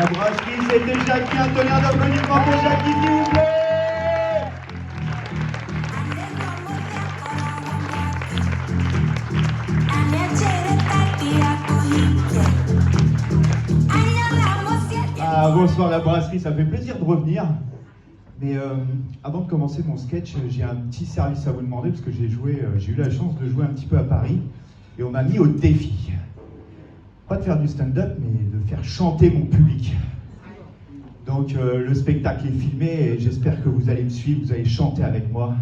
La brasserie, c'était Jackie. Un tonnerre d'applaudissements pour Jackie, s'il vous plaît. Ah, bonsoir la brasserie, ça fait plaisir de revenir. Mais avant de commencer mon sketch, j'ai un petit service à vous demander parce que j'ai eu la chance de jouer un petit peu à Paris et on m'a mis au défi. Pas de faire du stand-up, mais de faire chanter mon public. Donc le spectacle est filmé et j'espère que vous allez me suivre, vous allez chanter avec moi.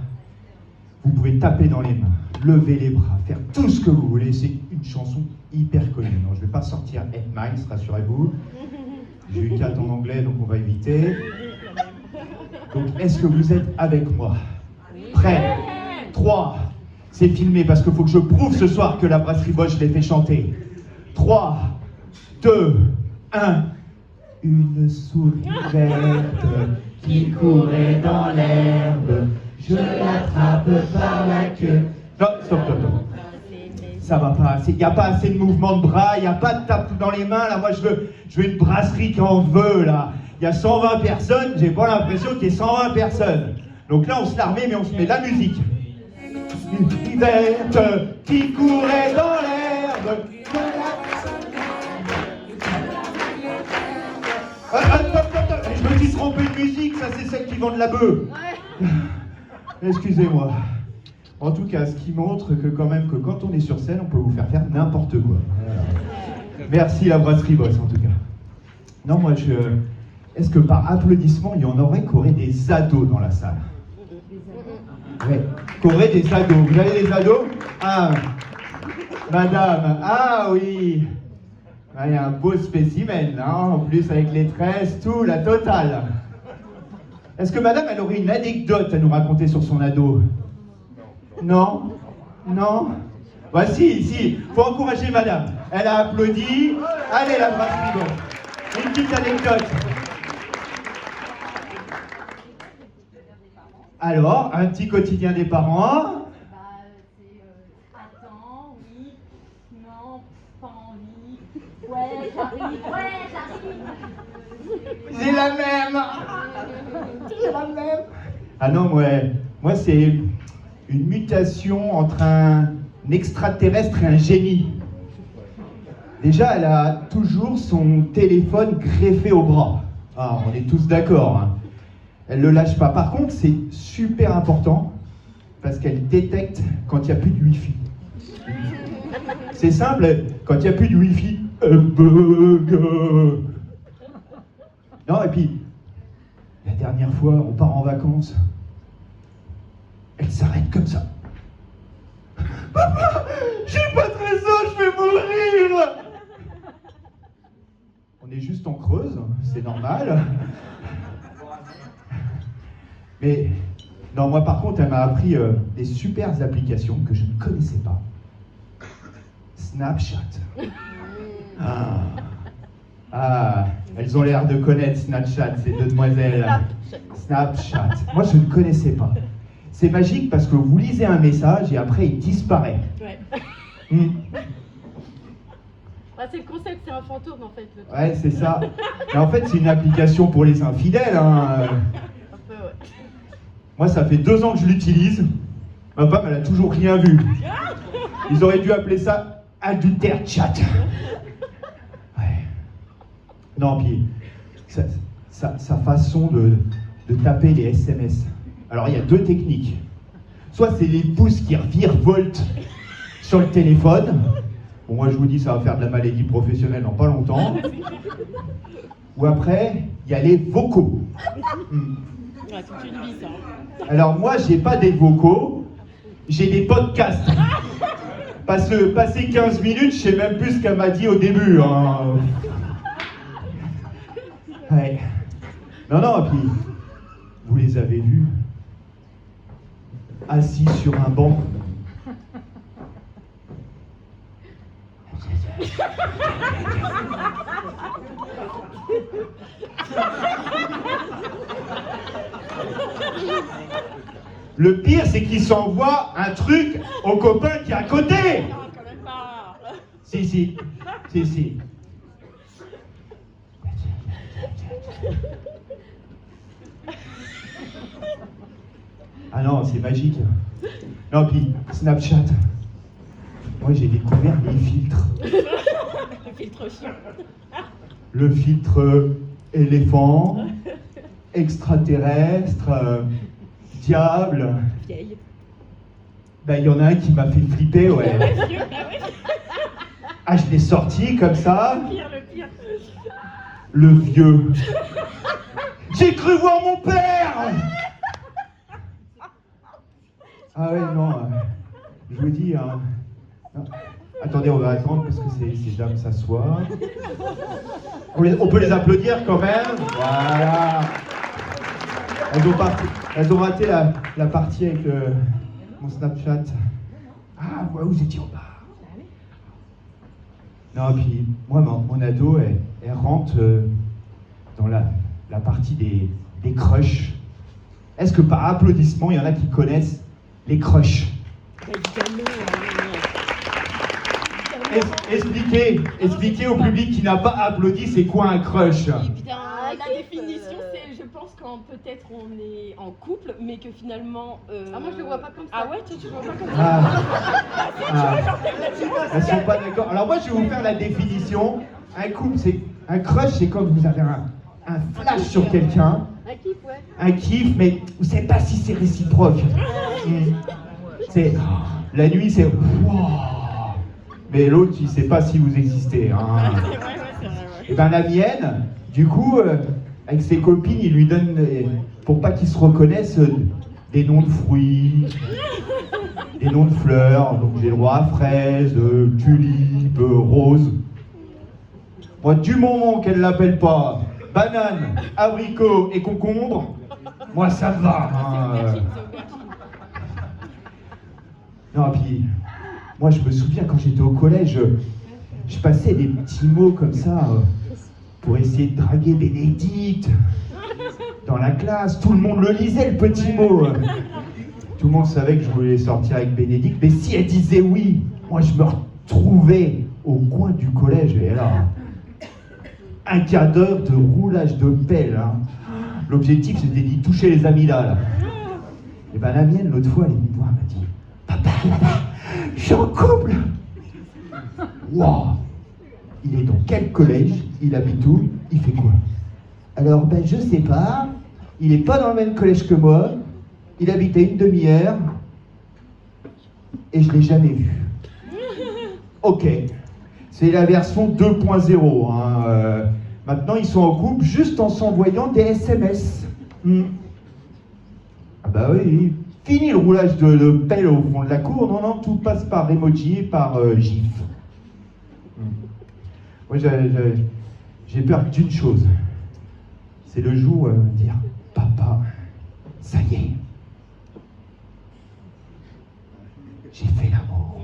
Vous pouvez taper dans les mains, lever les bras, faire tout ce que vous voulez. C'est une chanson hyper connue. Non, je ne vais pas sortir 8 Miles, rassurez-vous. J'ai eu 4 en anglais, donc on va éviter. Donc est-ce que vous êtes avec moi? Prêts? 3. C'est filmé parce qu'il faut que je prouve ce soir que la brasserie Bosch les fait chanter. 3, 2, 1. Une souris verte qui courait dans l'herbe, je l'attrape par la queue. Non, stop. Ça va pas, il n'y a pas assez de mouvement de bras, il n'y a pas de tape dans les mains, là, moi je veux une brasserie qui en veut, là. Il y a 120 personnes, j'ai pas l'impression qu'il y ait 120 personnes. Donc là on se la remet, mais on se met la musique. Une souris verte qui courait dans l'herbe. Attends, je me suis trompé de musique, ça c'est celle qui vend de la bœuf. Excusez-moi. En tout cas, ce qui montre que quand même, que quand on est sur scène, on peut vous faire n'importe quoi. Voilà. Merci la brasserie Boss en tout cas. Non, moi est-ce que par applaudissement, il y en aurait qui auraient des ados dans la salle? Ouais, qui auraient des ados. Vous avez des ados? Ah, madame, ah oui. Il y a un beau spécimen, hein, en plus avec les tresses, tout, la totale. Est-ce que madame, elle aurait une anecdote à nous raconter sur son ado? Non? Non? Bah si, faut encourager madame. Elle a applaudi. Allez la brasserie Bosch. Une petite anecdote. Alors, un petit quotidien des parents. Attends, oui, non, pas envie. Ouais, j'arrive. C'est la même. C'est la même. Ah non, moi c'est une mutation entre un extraterrestre et un génie. Déjà, elle a toujours son téléphone greffé au bras. Ah, on est tous d'accord. Hein. Elle le lâche pas. Par contre, c'est super important parce qu'elle détecte quand il n'y a plus de Wi-Fi. C'est simple, quand il n'y a plus de Wi-Fi, elle bug. Non, et puis, la dernière fois, on part en vacances. Elle s'arrête comme ça. Papa, j'ai pas de réseau, je vais mourir. On est juste en Creuse, c'est normal. Mais, non, moi par contre, elle m'a appris des super applications que je ne connaissais pas. Snapchat. Ah, elles ont l'air de connaître Snapchat, ces deux demoiselles. Snapchat. Moi, je ne connaissais pas. C'est magique parce que vous lisez un message et après il disparaît. Ouais. C'est le concept, c'est un fantôme en fait. Ouais, c'est ça. Mais en fait, c'est une application pour les infidèles. Hein. Un peu, ouais. Moi, ça fait 2 ans que je l'utilise. Ma femme, elle a toujours rien vu. Ils auraient dû appeler ça adultère chat. Ouais. Non, puis sa façon de taper les SMS. Alors, il y a 2 techniques. Soit c'est les pouces qui virevoltent sur le téléphone. Bon, moi, je vous dis, ça va faire de la maladie professionnelle dans pas longtemps. Ou après, il y a les vocaux. Ouais, c'est une vie, ça. Alors, moi, j'ai pas des vocaux, j'ai des podcasts. Parce que passer 15 minutes, je sais même plus ce qu'elle m'a dit au début. Hein. Ouais. Non, puis, vous les avez vus assis sur un banc. Le pire, c'est qu'il s'envoie un truc au copain qui est à côté. Non, quand même pas. Si. Ah non, c'est magique. Non, puis Snapchat. Moi, j'ai découvert les filtres. Le filtre chien. Le filtre éléphant, extraterrestre, diable. Vieille. Ben, il y en a un qui m'a fait flipper, ouais. Vieux, ah ouais. Ah, je l'ai sorti comme ça. Le pire. Le vieux. J'ai cru voir mon père. Ah ouais, non. Je vous dis, hein. Non. Attendez, on va attendre parce que ces dames s'assoient. On peut les applaudir quand même. Voilà. Elles ont raté la partie avec mon Snapchat. Ah, ouais, vous étiez au bar. Non, puis moi, mon ado, elle rentre dans la partie des crushs. Est-ce que par applaudissement, il y en a qui connaissent les crushs? Expliquez au public qui n'a pas applaudi, c'est quoi un crush? Eh bien, la définition, c'est, je pense qu'on peut-être on est en couple, mais que finalement. Ah, moi je le vois pas comme ça. Ah ouais, toi tu le vois pas comme ça. Elles sont pas d'accord. Alors moi, je vais vous faire la définition. Un couple, c'est un crush, c'est quand vous avez un flash sur quelqu'un, Un kiff, ouais. un kiff, mais vous savez pas si c'est réciproque. C'est la nuit, c'est wow. Mais l'autre, il sait pas si vous existez. Hein. Et ben la mienne, du coup, avec ses copines, il lui donne, pour pas qu'ils se reconnaissent, des noms de fruits, des noms de fleurs. Donc j'ai le droit à fraise, tulipe, rose. Moi, du moment qu'elle l'appelle pas banane, abricot et concombre, moi ça me va. Hein. Non, puis moi je me souviens quand j'étais au collège, je passais des petits mots comme ça pour essayer de draguer Bénédicte dans la classe. Tout le monde le lisait, le petit mot. Tout le monde savait que je voulais sortir avec Bénédicte, mais si elle disait oui, moi je me retrouvais au coin du collège et là, un quart d'heure de roulage de pelle. Hein. L'objectif c'était d'y toucher les amygdales. Et ben la mienne l'autre fois elle est venue me voir, elle m'a dit papa, je suis en couple. Waouh. Il est dans quel collège? Il habite où? Il fait quoi? Alors ben je sais pas. Il est pas dans le même collège que moi. Il habite à une demi-heure. Et je l'ai jamais vu. Ok. C'est la version 2.0. Hein. Maintenant ils sont en couple juste en s'envoyant des SMS. Ah bah oui. Fini le roulage de pelle au fond de la cour. Non, non, tout passe par emoji et par gif. Moi, j'ai peur d'une chose. C'est le jour où elle va me dire « Papa, ça y est, j'ai fait l'amour. »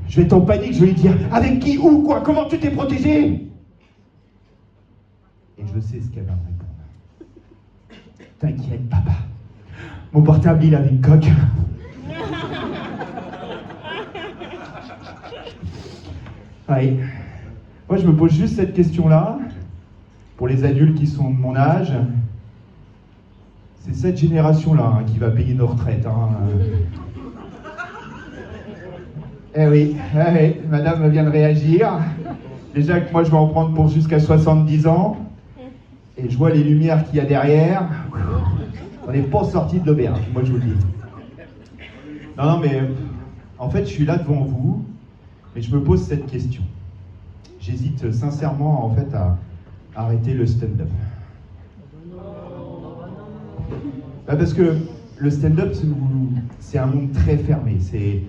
Je vais être en panique, je vais lui dire « Avec qui, où, quoi, comment tu t'es protégé ?» Et je sais ce qu'elle va me répondre. « T'inquiète, papa. Mon portable, il avait une coque. » Ouais. Moi, je me pose juste cette question-là, pour les adultes qui sont de mon âge. C'est cette génération-là hein, qui va payer nos retraites. Hein. Eh oui, madame vient de réagir. Déjà que moi, je vais en prendre pour jusqu'à 70 ans. Et je vois les lumières qu'il y a derrière. On n'est pas sorti de l'auberge, moi je vous le dis. Non, mais en fait, je suis là devant vous, et je me pose cette question. J'hésite sincèrement, en fait, à arrêter le stand-up. Bah parce que le stand-up, c'est un monde très fermé. C'est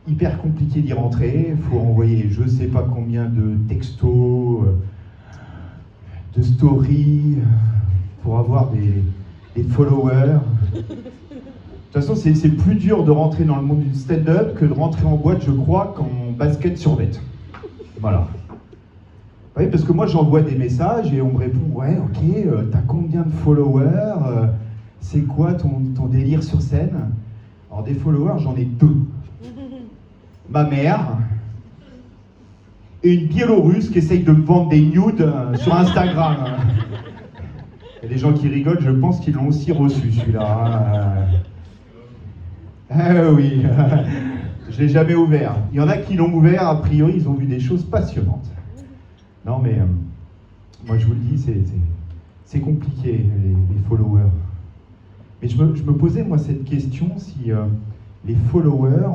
hyper compliqué d'y rentrer. Il faut envoyer je sais pas combien de textos, de stories, pour avoir des followers. De toute façon, c'est plus dur de rentrer dans le monde du stand-up que de rentrer en boîte, je crois, qu'en basket sur bête. Voilà. Oui, parce que moi, j'envoie des messages et on me répond « Ouais, ok, t'as combien de followers c'est quoi ton délire sur scène ?» Alors, des followers, j'en ai 2. Ma mère et une Biélorusse qui essaye de me vendre des nudes sur Instagram. Et les gens qui rigolent, je pense qu'ils l'ont aussi reçu, celui-là. Ah oui, je l'ai jamais ouvert. Il y en a qui l'ont ouvert, a priori, ils ont vu des choses passionnantes. Non, mais moi, je vous le dis, c'est compliqué, les followers. Mais je me posais, moi, cette question, si les followers,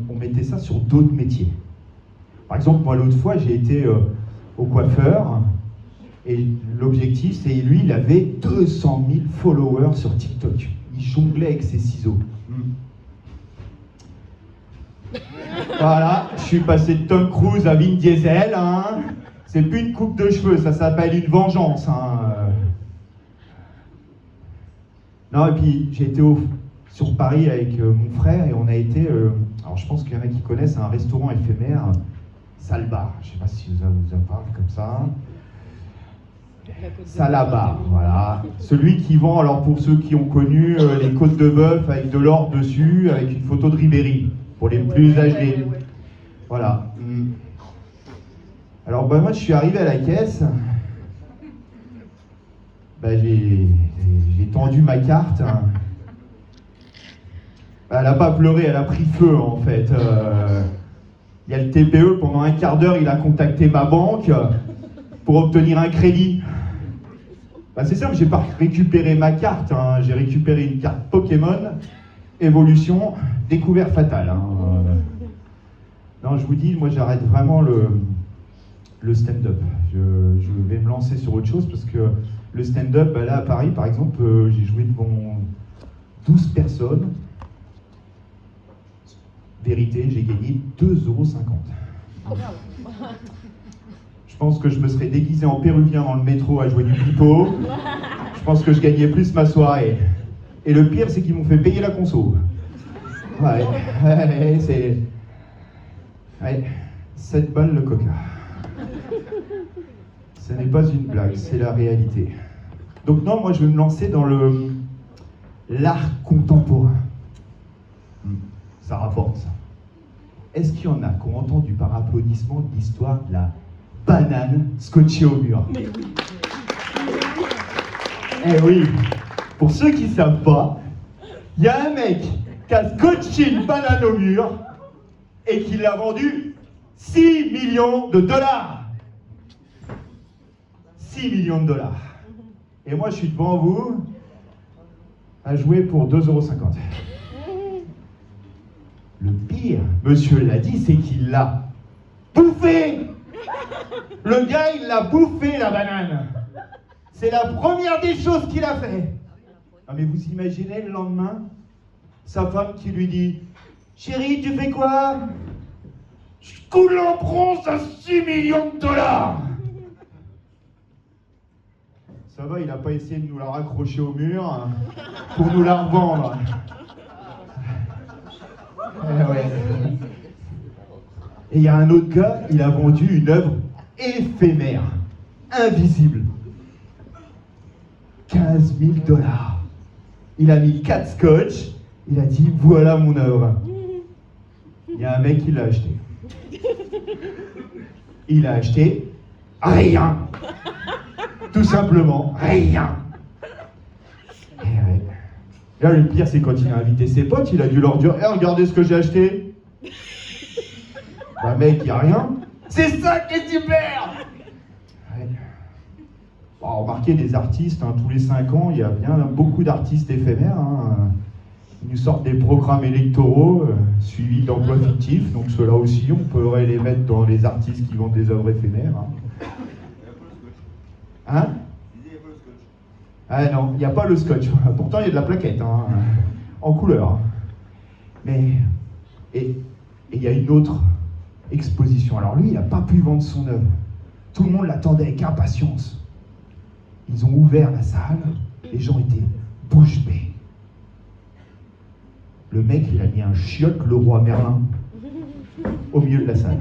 on mettait ça sur d'autres métiers. Par exemple, moi, l'autre fois, j'ai été au coiffeur, et l'objectif, c'est lui, il avait 200 000 followers sur TikTok. Il jonglait avec ses ciseaux. Voilà, je suis passé de Tom Cruise à Vin Diesel, hein. C'est plus une coupe de cheveux, ça s'appelle une vengeance, hein. Non, et puis j'ai été sur Paris avec mon frère et on a été, alors je pense qu'il y en a qui connaissent, un restaurant éphémère, Salbar, je sais pas si vous en parlez comme ça. Salabar, voilà. Celui qui vend, alors pour ceux qui ont connu, les côtes de bœuf avec de l'or dessus, avec une photo de Ribéry, pour les plus âgés. Voilà. Alors moi je suis arrivé à la caisse, j'ai tendu ma carte. Elle n'a pas pleuré, elle a pris feu en fait. Il y a le TPE, pendant un quart d'heure, il a contacté ma banque pour obtenir un crédit. C'est simple, j'ai pas récupéré ma carte, hein. J'ai récupéré une carte Pokémon, évolution, découvert fatal. Hein. Non, je vous dis, moi j'arrête vraiment le stand-up. Je vais me lancer sur autre chose parce que le stand-up, là à Paris par exemple, j'ai joué devant 12 personnes. Vérité, j'ai gagné 2,50 €. Je pense que je me serais déguisé en péruvien dans le métro à jouer du pipeau. Je pense que je gagnais plus ma soirée. Et le pire, c'est qu'ils m'ont fait payer la conso. Ouais, c'est... Ouais, 7 balles le coca. Ce n'est pas une blague, c'est la réalité. Donc non, moi je vais me lancer dans l'art contemporain. Ça rapporte ça. Est-ce qu'il y en a qui ont entendu par applaudissement l'histoire de la banane scotchée au mur? Eh oui, pour ceux qui ne savent pas, il y a un mec qui a scotché une banane au mur et qui l'a vendue 6 millions de dollars. 6 millions de dollars. Et moi, je suis devant vous à jouer pour 2,50 €. Le pire, monsieur l'a dit, c'est qu'il l'a bouffé. Le gars, il l'a bouffé, la banane. C'est la première des choses qu'il a fait. Ah, mais vous imaginez le lendemain, sa femme qui lui dit « Chérie, tu fais quoi ?»« Je coule en bronze à 6 millions de dollars !» Ça va, il n'a pas essayé de nous la raccrocher au mur pour nous la revendre. Ouais. Et il y a un autre gars, il a vendu une œuvre éphémère, invisible. 15 000 $. Il a mis 4 scotch, il a dit voilà mon œuvre. Il y a un mec qui l'a acheté. Il a acheté rien. Tout simplement, rien. Et ouais. Là, le pire, c'est quand il a invité ses potes, il a dû leur dire « regardez ce que j'ai acheté !» Mec, il n'y a rien. C'est ça qui est super. Ouais. Bon, remarquez, des artistes, hein, tous les 5 ans, il y a bien beaucoup d'artistes éphémères. Hein. Ils nous sortent des programmes électoraux suivis d'emplois fictifs, donc ceux-là aussi, on pourrait les mettre dans les artistes qui vendent des œuvres éphémères. Hein? Ah non, il n'y a pas le scotch. Pourtant, il y a de la plaquette, hein, en couleur. Mais, et il y a une autre exposition. Alors lui, il n'a pas pu vendre son œuvre. Tout le monde l'attendait avec impatience. Ils ont ouvert la salle, les gens étaient bouche bée. Le mec, il a mis un chiotte Leroy Merlin au milieu de la salle.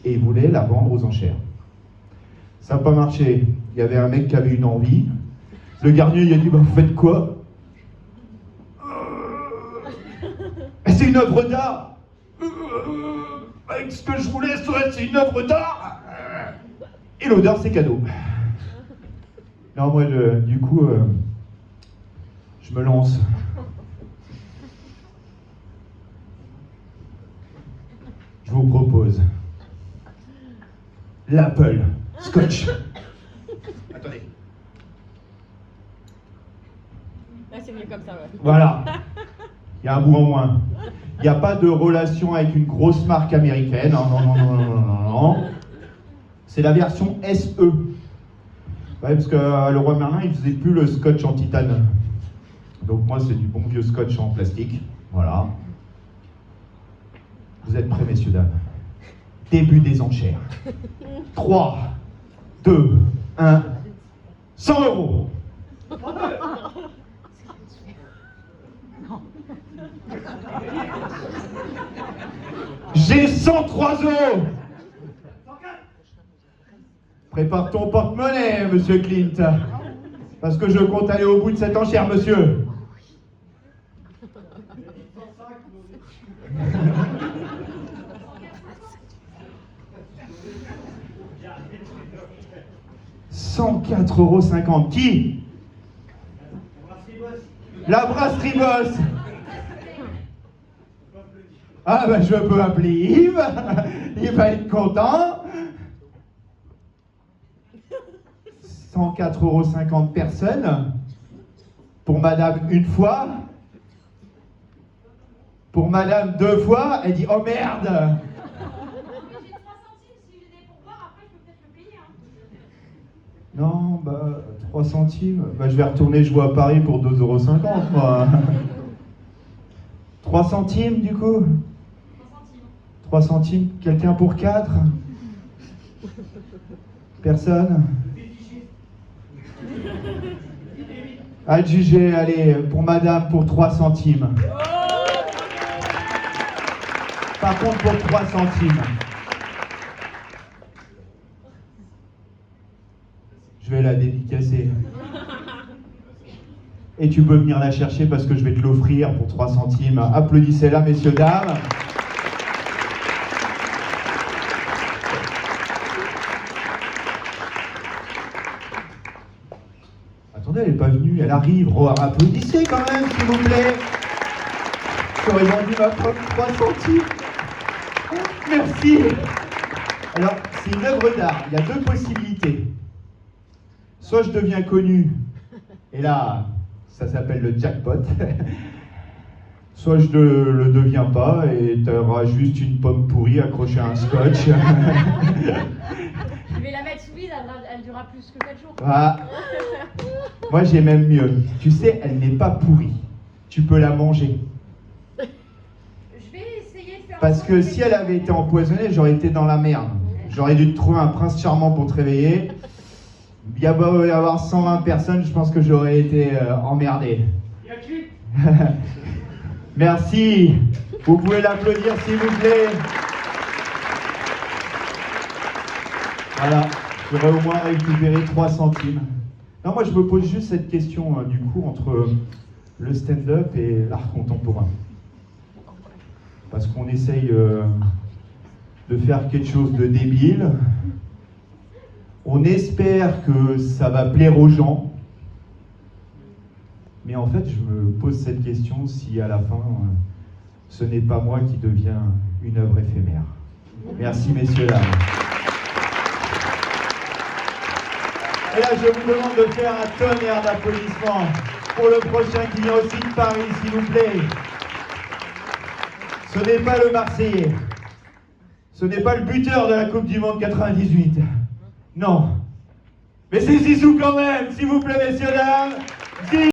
Et il voulait la vendre aux enchères. Ça n'a pas marché. Il y avait un mec qui avait une envie. Le gardien, il a dit, vous faites quoi? C'est une œuvre d'art. Avec ce que je voulais, c'est une œuvre d'art. Et l'odeur, c'est cadeau. Non, moi, du coup, je me lance. Je vous propose l'Apple Scotch. Attendez. Là, c'est mieux comme ça, ouais. Voilà. Il y a un bout en moins. Il n'y a pas de relation avec une grosse marque américaine. Non, non, non, non, non, non, non, non. C'est la version SE. Ouais, parce que le roi Merlin, il faisait plus le scotch en titane. Donc moi, c'est du bon vieux scotch en plastique. Voilà. Vous êtes prêts, messieurs, dames? Début des enchères. 3, 2, 1. 100 euros. J'ai 103 euros. Prépare ton porte-monnaie, monsieur Clint. Parce que je compte aller au bout de cette enchère, monsieur. €104,50. Qui? La brasserie Boss. Ah ben je peux appeler Yves. Il va être content. 104,50 personnes. Pour madame une fois. Pour madame deux fois. Elle dit oh merde. J'ai 3 centimes, si j'ai des pourboires, après je peux peut-être le payer. Hein. Non, bah 3 centimes. Bah je vais retourner jouer à Paris pour 2,50 € moi. 3 centimes du coup. 3 centimes. Quelqu'un pour 4? Personne? Adjugé, allez, pour madame pour 3 centimes. Par contre pour 3 centimes. Je vais la dédicacer. Et tu peux venir la chercher parce que je vais te l'offrir pour 3 centimes. Applaudissez-la, messieurs, dames. Attendez, elle n'est pas venue, elle arrive. Oh, applaudissez quand même, s'il vous plaît. J'aurais vendu ma propre 3 centimes. Merci. Alors, c'est une œuvre d'art. Il y a deux possibilités. Soit je deviens connu, et là, ça s'appelle le jackpot. Soit je ne le deviens pas, et tu auras juste une pomme pourrie accrochée à un scotch. Je vais la mettre sous vide, elle durera plus que 4 jours. Ah. Moi, j'ai même mieux. Tu sais, elle n'est pas pourrie. Tu peux la manger. Je vais essayer de faire. Parce que si elle avait été empoisonnée, j'aurais été dans la merde. J'aurais dû te trouver un prince charmant pour te réveiller. Il y a beau y avoir 120 personnes, je pense que j'aurais été emmerdé. Merci. Vous pouvez l'applaudir s'il vous plaît. Voilà, j'aurais au moins récupéré 3 centimes. Non, moi je me pose juste cette question du coup entre le stand-up et l'art contemporain. Parce qu'on essaye de faire quelque chose de débile. On espère que ça va plaire aux gens. Mais en fait, je me pose cette question si à la fin, ce n'est pas moi qui deviens une œuvre éphémère. Merci, messieurs, dames. Et là, je vous demande de faire un tonnerre d'applaudissements pour le prochain qui vient aussi de Paris, s'il vous plaît. Ce n'est pas le Marseillais. Ce n'est pas le buteur de la Coupe du Monde 98. Non. Mais c'est Zizou quand même, s'il vous plaît, messieurs, dames.